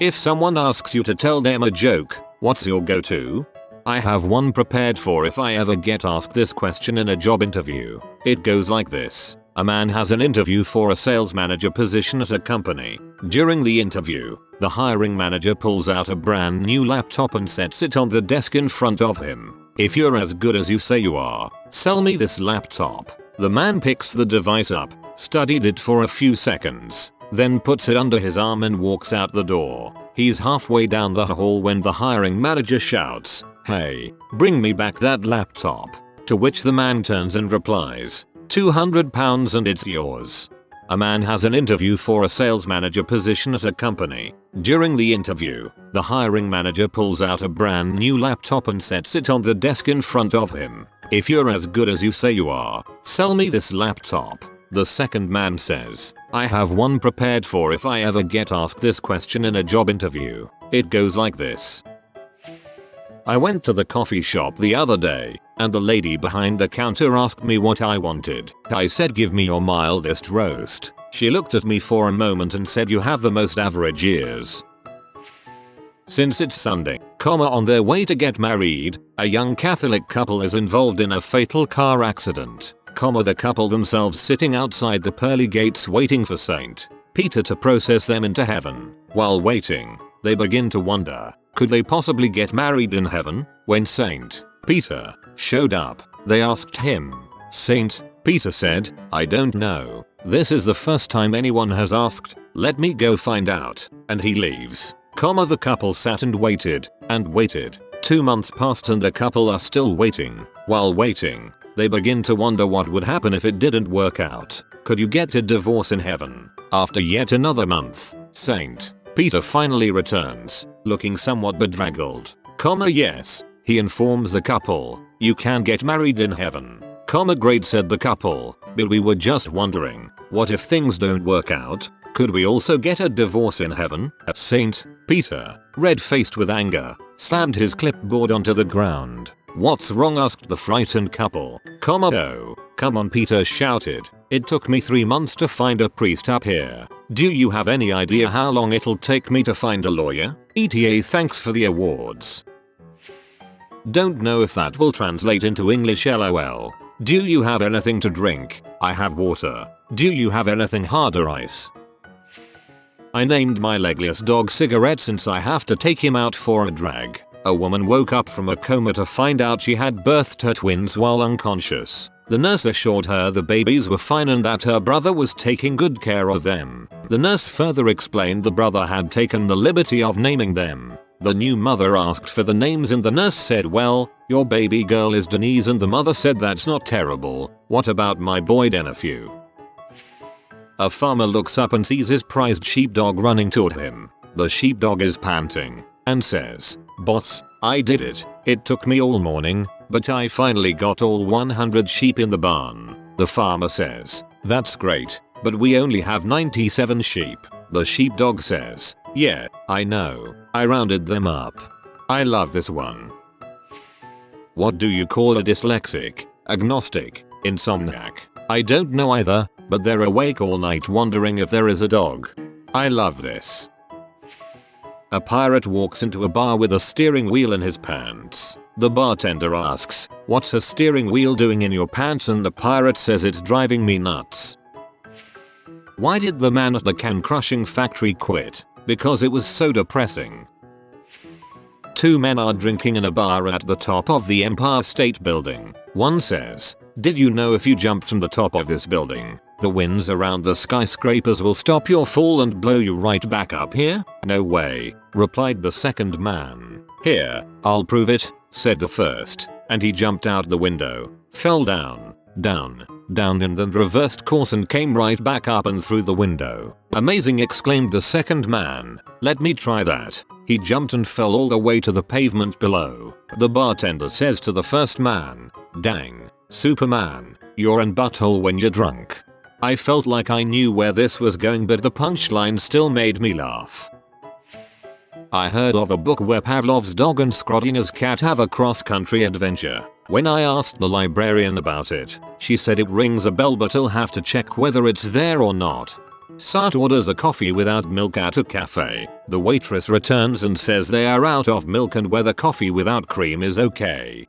If someone asks you to tell them a joke, what's your go-to? I have one prepared for if I ever get asked this question in a job interview. It goes like this. A man has an interview for a sales manager position at a company. During the interview, the hiring manager pulls out a brand new laptop and sets it on the desk in front of him. If you're as good as you say you are, sell me this laptop. The man picks the device up, studied it for a few seconds, then puts it under his arm and walks out the door. He's halfway down the hall when the hiring manager shouts, "Hey, bring me back that laptop." To which the man turns and replies, £200 and it's yours. A man has an interview for a sales manager position at a company. During the interview, the hiring manager pulls out a brand new laptop and sets it on the desk in front of him. If you're as good as you say you are, sell me this laptop. The second man says, I have one prepared for if I ever get asked this question in a job interview. It goes like this. I went to the coffee shop the other day, and the lady behind the counter asked me what I wanted. I said, give me your mildest roast. She looked at me for a moment and said, you have the most average ears. Since it's Sunday, on their way to get married, a young Catholic couple is involved in a fatal car accident. The couple themselves sitting outside the pearly gates waiting for St. Peter to process them into heaven. While waiting, they begin to wonder, could they possibly get married in heaven? When St. Peter showed up, they asked him. St. Peter said, I don't know. This is the first time anyone has asked. Let me go find out. And he leaves. The couple sat and waited, and waited. 2 months passed and the couple are still waiting. While waiting, they begin to wonder what would happen if it didn't work out. Could you get a divorce in heaven? After yet another month, St. Peter finally returns, looking somewhat bedraggled. Yes, he informs the couple, you can get married in heaven. Great, said the couple, but we were just wondering, what if things don't work out? Could we also get a divorce in heaven? St. Peter, red-faced with anger, slammed his clipboard onto the ground. What's wrong? Asked the frightened couple. Oh, come on, Peter shouted. It took me 3 months to find a priest up here. Do you have any idea how long it'll take me to find a lawyer? ETA, thanks for the awards. Don't know if that will translate into English, lol. Do you have anything to drink? I have water. Do you have anything harder, ice? I named my legless dog Cigarette since I have to take him out for a drag. A woman woke up from a coma to find out she had birthed her twins while unconscious. The nurse assured her the babies were fine and that her brother was taking good care of them. The nurse further explained the brother had taken the liberty of naming them. The new mother asked for the names and the nurse said, well, your baby girl is Denise, and the mother said, that's not terrible. What about my boy nephew? A farmer looks up and sees his prized sheepdog running toward him. The sheepdog is panting and says, boss, I did it. It took me all morning, but I finally got all 100 sheep in the barn. The farmer says, that's great, but we only have 97 sheep. The sheepdog says, yeah, I know. I rounded them up. I love this one. What do you call a dyslexic, agnostic, insomniac? I don't know either, but they're awake all night wondering if there is a dog. I love this. A pirate walks into a bar with a steering wheel in his pants. The bartender asks, what's a steering wheel doing in your pants? And the pirate says, it's driving me nuts. Why did the man at the can crushing factory quit? Because it was so depressing. 2 men are drinking in a bar at the top of the Empire State Building. One says, did you know if you jump from the top of this building, the winds around the skyscrapers will stop your fall and blow you right back up here? No way, replied the second man. Here, I'll prove it, said the first, and he jumped out the window, fell down, and then reversed course and came right back up and through the window. Amazing, exclaimed the second man. Let me try that. He jumped and fell all the way to the pavement below. The bartender says to the first man, dang, Superman, you're in butthole when you're drunk. I felt like I knew where this was going, but the punchline still made me laugh. I heard of a book where Pavlov's dog and Scrodinger's cat have a cross-country adventure. When I asked the librarian about it, she said it rings a bell, but I'll have to check whether it's there or not. Sart orders a coffee without milk at a cafe. The waitress returns and says they are out of milk and whether coffee without cream is okay.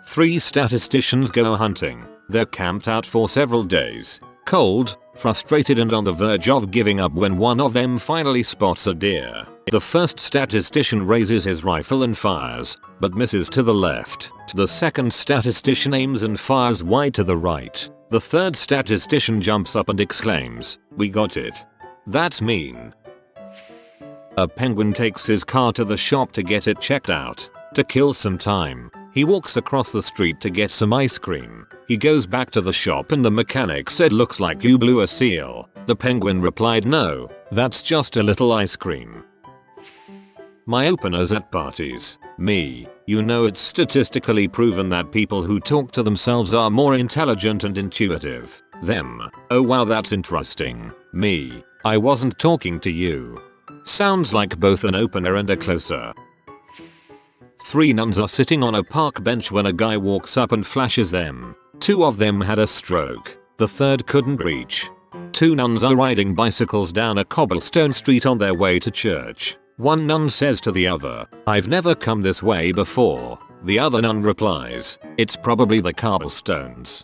3 statisticians go hunting. They're camped out for several days, cold, frustrated and on the verge of giving up when one of them finally spots a deer. The first statistician raises his rifle and fires, but misses to the left. The second statistician aims and fires wide to the right. The third statistician jumps up and exclaims, "We got it." That's mean. A penguin takes his car to the shop to get it checked out. To kill some time, he walks across the street to get some ice cream. He goes back to the shop and the mechanic said, "Looks like you blew a seal." The penguin replied, "No, that's just a little ice cream." My openers at parties. Me. You know it's statistically proven that people who talk to themselves are more intelligent and intuitive. Them. Oh wow, that's interesting. Me. I wasn't talking to you. Sounds like both an opener and a closer. 3 nuns are sitting on a park bench when a guy walks up and flashes them. 2 of them had a stroke. The third couldn't reach. 2 nuns are riding bicycles down a cobblestone street on their way to church. One nun says to the other, "I've never come this way before." The other nun replies, "It's probably the cobblestones."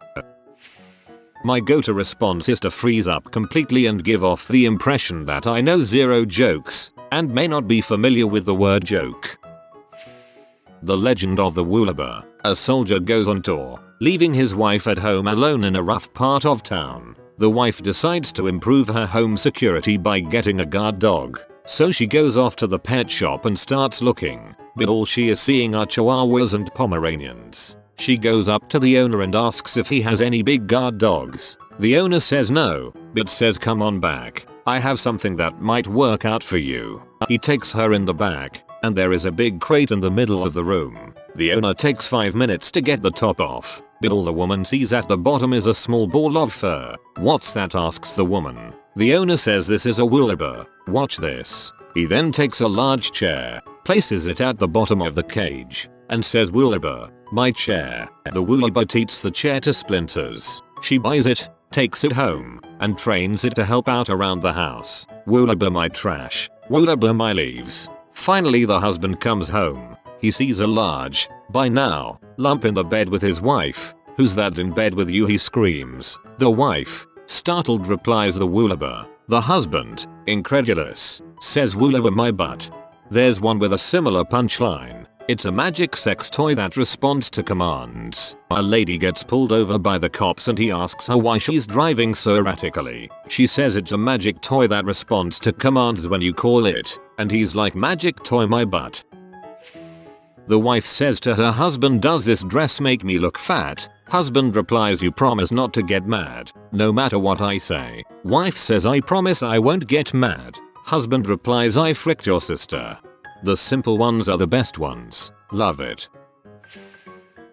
My go-to response is to freeze up completely and give off the impression that I know 0 jokes, and may not be familiar with the word joke. The legend of the woolaber. A soldier goes on tour, leaving his wife at home alone in a rough part of town. The wife decides to improve her home security by getting a guard dog. So she goes off to the pet shop and starts looking, but all she is seeing are chihuahuas and Pomeranians. She goes up to the owner and asks if he has any big guard dogs. The owner says no, but says, "Come on back. I have something that might work out for you." He takes her in the back, and there is a big crate in the middle of the room. The owner takes 5 minutes to get the top off, but all the woman sees at the bottom is a small ball of fur. "What's that?" asks the woman. The owner says, "This is a woolaber. Watch this." He then takes a large chair, places it at the bottom of the cage, and says, "Woolaber, my chair." The woolaber eats the chair to splinters. She buys it, takes it home, and trains it to help out around the house. "Woolaber my trash. Woolaber my leaves." Finally the husband comes home. He sees a large, by now, lump in the bed with his wife. "Who's that in bed with you?" he screams. The wife, startled, replies, "The woolaber." The husband, incredulous, says, "Woolaber my butt." There's one with a similar punchline. It's a magic sex toy that responds to commands. A lady gets pulled over by the cops and he asks her why she's driving so erratically. She says it's a magic toy that responds to commands when you call it, and he's like, "Magic toy my butt." The wife says to her husband, "Does this dress make me look fat?" Husband replies, "You promise not to get mad, no matter what I say." Wife says, "I promise I won't get mad." Husband replies, "I fricked your sister." The simple ones are the best ones. Love it.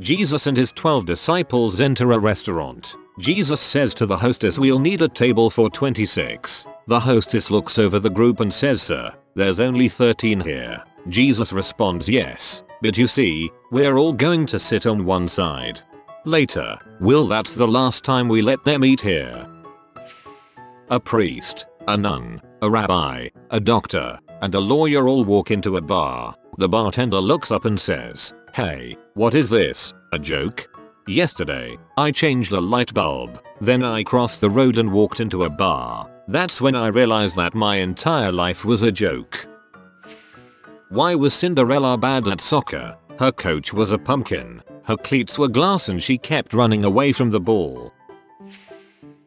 Jesus and his 12 disciples enter a restaurant. Jesus says to the hostess, "We'll need a table for 26. The hostess looks over the group and says, "Sir, there's only 13 here." Jesus responds, "Yes, but you see, we're all going to sit on one side." Later, "Will, that's the last time we let them eat here." A priest, a nun, a rabbi, a doctor, and a lawyer all walk into a bar. The bartender looks up and says, "Hey, what is this, a joke? Yesterday, I changed a light bulb, then I crossed the road and walked into a bar. That's when I realized that my entire life was a joke." Why was Cinderella bad at soccer? Her coach was a pumpkin. Her cleats were glass and she kept running away from the ball.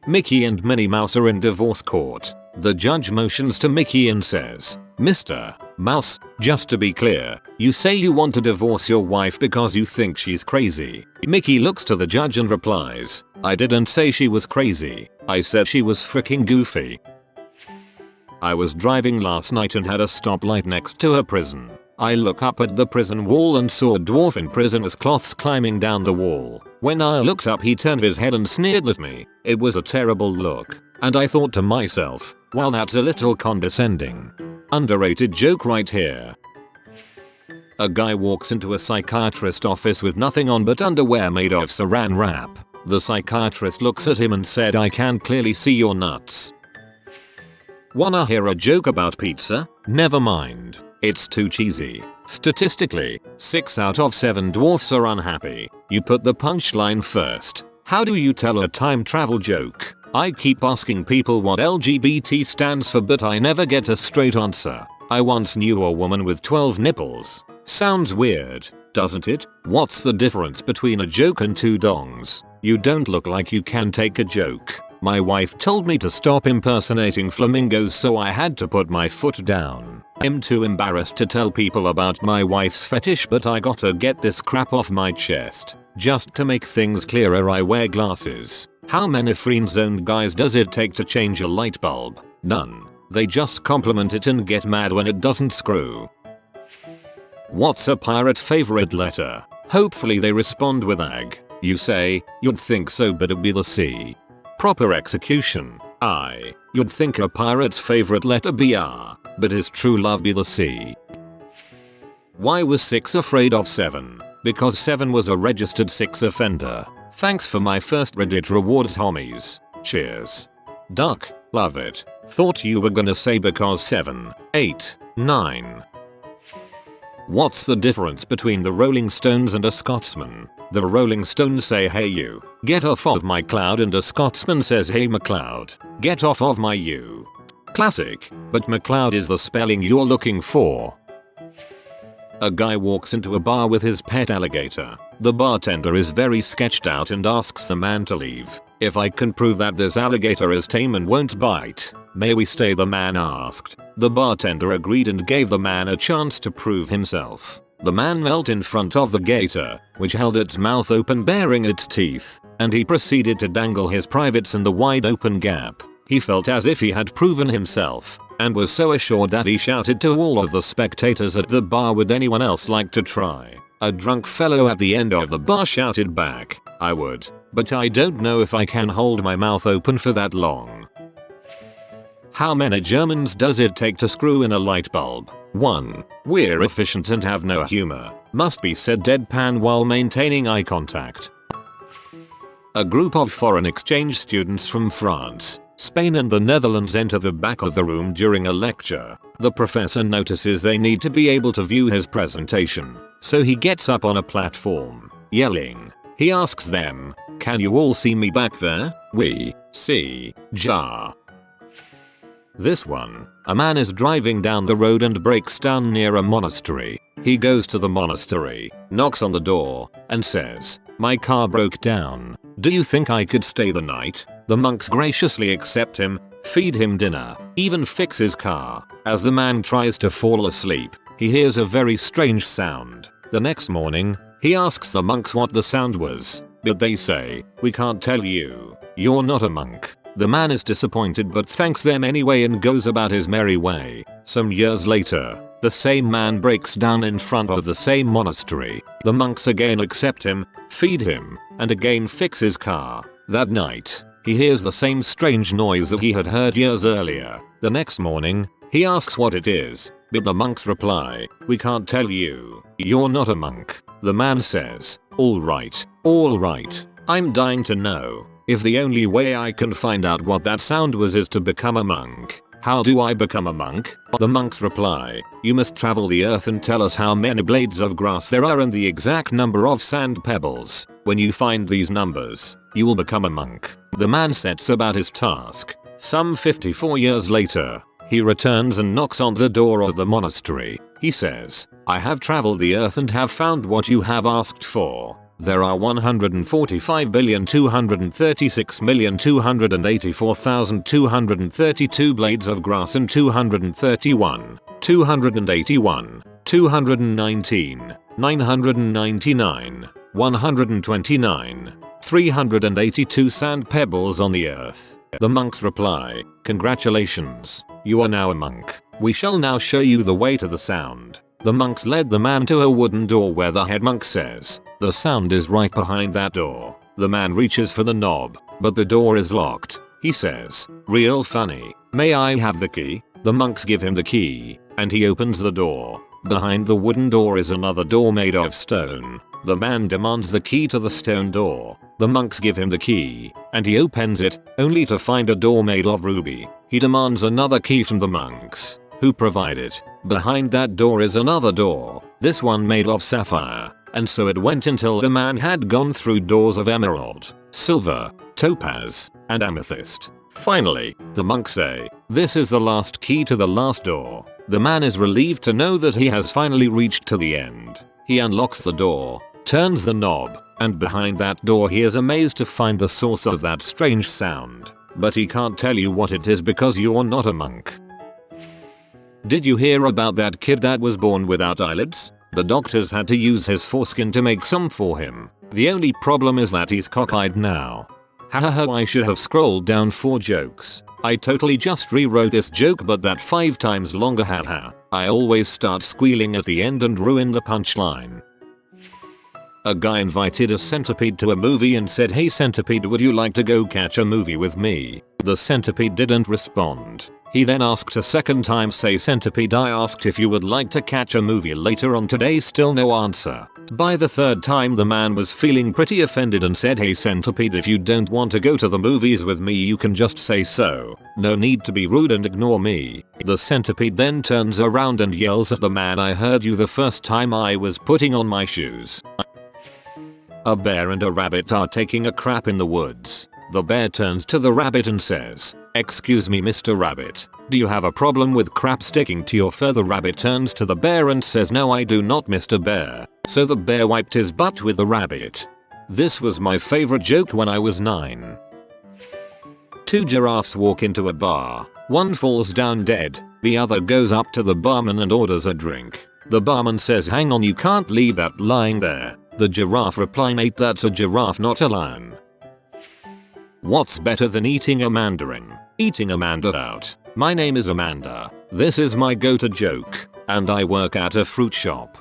Mickey and Minnie Mouse are in divorce court. The judge motions to Mickey and says, "Mr. Mouse, just to be clear, you say you want to divorce your wife because you think she's crazy." Mickey looks to the judge and replies, "I didn't say she was crazy. I said she was freaking goofy." I was driving last night and had a stoplight next to a prison. I look up at the prison wall and saw a dwarf in prisoner's cloths climbing down the wall. When I looked up, he turned his head and sneered at me. It was a terrible look, and I thought to myself, "Well, that's a little condescending." Underrated joke right here. A guy walks into a psychiatrist office with nothing on but underwear made of saran wrap. The psychiatrist looks at him and said, "I can clearly see your nuts." Wanna hear a joke about pizza? Never mind. It's too cheesy. Statistically, 6 out of 7 dwarfs are unhappy. You put the punchline first. How do you tell a time travel joke? I keep asking people what LGBT stands for, but I never get a straight answer. I once knew a woman with 12 nipples. Sounds weird, doesn't it? What's the difference between a joke and 2 dongs? You don't look like you can take a joke. My wife told me to stop impersonating flamingos, so I had to put my foot down. I'm too embarrassed to tell people about my wife's fetish, but I gotta get this crap off my chest. Just to make things clearer, I wear glasses. How many friend-zoned guys does it take to change a light bulb? None. They just compliment it and get mad when it doesn't screw. What's a pirate's favorite letter? Hopefully they respond with ag. You say, you'd think so, but it'd be the C. Proper execution. I. You'd think a pirate's favorite letter be R, but his true love be the C. Why was 6 afraid of 7? Because 7 was a registered 6 offender. Thanks for my first Reddit rewards, homies. Cheers. Duck, love it. Thought you were gonna say because 7, 8, 9. What's the difference between the Rolling Stones and a Scotsman? The Rolling Stones say hey you, get off of my cloud, and a Scotsman says hey McLeod, get off of my you. Classic, but McLeod is the spelling you're looking for. A guy walks into a bar with his pet alligator. The bartender is very sketched out and asks the man to leave. If I can prove that this alligator is tame and won't bite, may we stay? The man asked. The bartender agreed and gave the man a chance to prove himself. The man knelt in front of the gator, which held its mouth open baring its teeth, and he proceeded to dangle his privates in the wide open gap. He felt as if he had proven himself, and was so assured that he shouted to all of the spectators at the bar, would anyone else like to try? A drunk fellow at the end of the bar shouted back, I would, but I don't know if I can hold my mouth open for that long. How many Germans does it take to screw in a light bulb? 1. We're efficient and have no humor. Must be said deadpan while maintaining eye contact. A group of foreign exchange students from France, Spain and the Netherlands enter the back of the room during a lecture. The professor notices they need to be able to view his presentation, so he gets up on a platform, yelling. He asks them, can you all see me back there? We see ja. This one. A man is driving down the road and breaks down near a monastery. He goes to the monastery, knocks on the door, and says, my car broke down. Do you think I could stay the night? The monks graciously accept him, feed him dinner, even fix his car. As the man tries to fall asleep, he hears a very strange sound. The next morning, he asks the monks what the sound was, but they say, we can't tell you. You're not a monk. The man is disappointed but thanks them anyway and goes about his merry way. Some years later, the same man breaks down in front of the same monastery. The monks again accept him, feed him, and again fix his car. That night, he hears the same strange noise that he had heard years earlier. The next morning, he asks what it is, but the monks reply, we can't tell you. You're not a monk. The man says, all right, I'm dying to know. If the only way I can find out what that sound was is to become a monk, how do I become a monk? The monks reply, you must travel the earth and tell us how many blades of grass there are and the exact number of sand pebbles. When you find these numbers, you will become a monk. The man sets about his task. Some 54 years later, he returns and knocks on the door of the monastery. He says, I have traveled the earth and have found what you have asked for. There are 145,236,284,232 blades of grass and 231, 281, 219, 999, 129, 382 sand pebbles on the earth. The monks reply, congratulations, you are now a monk. We shall now show you the way to the sound. The monks led the man to a wooden door where the head monk says, the sound is right behind that door. The man reaches for the knob, but the door is locked. He says, real funny, may I have the key? The monks give him the key, and he opens the door. Behind the wooden door is another door made of stone. The man demands the key to the stone door. The monks give him the key, and he opens it, only to find a door made of ruby. He demands another key from the monks, who provide it. Behind that door is another door, this one made of sapphire, and so it went until the man had gone through doors of emerald, silver, topaz, and amethyst. Finally, the monks say, "This is the last key to the last door." The man is relieved to know that he has finally reached to the end. He unlocks the door, turns the knob, and behind that door he is amazed to find the source of that strange sound. But he can't tell you what it is because you're not a monk. Did you hear about that kid that was born without eyelids? The doctors had to use his foreskin to make some for him. The only problem is that he's cockeyed now. Hahaha, I should have scrolled down 4 jokes. I totally just rewrote this joke but that 5 times longer, haha. I always start squealing at the end and ruin the punchline. A guy invited a centipede to a movie and said, "Hey centipede, would you like to go catch a movie with me?" The centipede didn't respond. He then asked a second time, "Say centipede, I asked if you would like to catch a movie later on today, still no answer." By the third time the man was feeling pretty offended and said, "Hey centipede, if you don't want to go to the movies with me you can just say so. No need to be rude and ignore me." The centipede then turns around and yells at the man, "I heard you the first time I was putting on my shoes." A bear and a rabbit are taking a crap in the woods. The bear turns to the rabbit and says, "Excuse me Mr. Rabbit, do you have a problem with crap sticking to your fur?" The rabbit turns to the bear and says, "No I do not Mr. Bear." So the bear wiped his butt with the rabbit. This was my favorite joke when I was 9. 2 giraffes walk into a bar. One falls down dead. The other goes up to the barman and orders a drink. The barman says, "Hang on, you can't leave that lying there." The giraffe reply, "Mate, that's a giraffe not a lion." What's better than eating a mandarin? Eating Amanda out. My name is Amanda. This is my go-to joke, and I work at a fruit shop.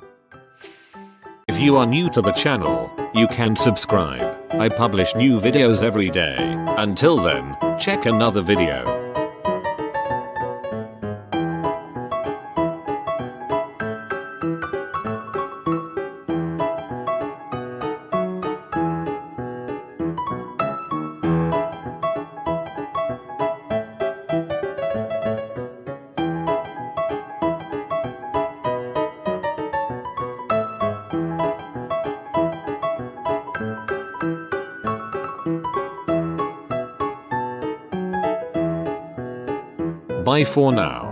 If you are new to the channel, you can subscribe. I publish new videos every day. Until then, check another video. Bye for now.